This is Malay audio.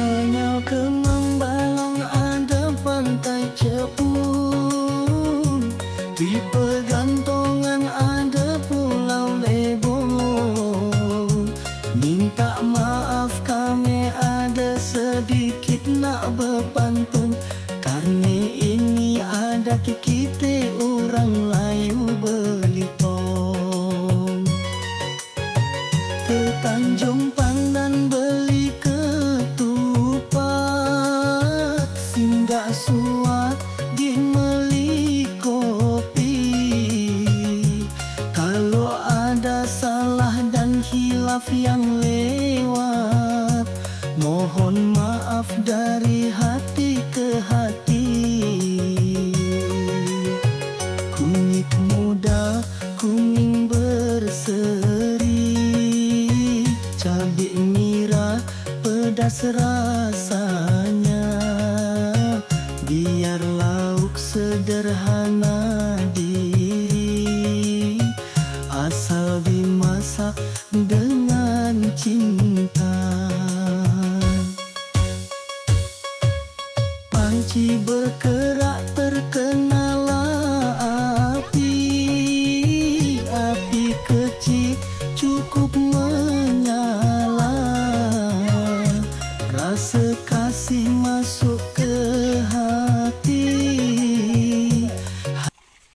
Hanya Kemang Balong ada pantai Cepung, di pergantongan ada Pulau Lebong. Minta maaf kami ada sedikit nak berpantun, karena ini ada kita orang Melayu Belitung. Ke Tanjung Pandan beli ketupat, singgah suat di meli kopi. Kalau ada salah dan khilaf yang lewat, mohon maaf dari hati ke hati. Kunyit muda, kuning berseri, cabai merah, pedas rasanya. Biar lauk sederhana diri, asal dimasak dengan cinta. Panci bergerak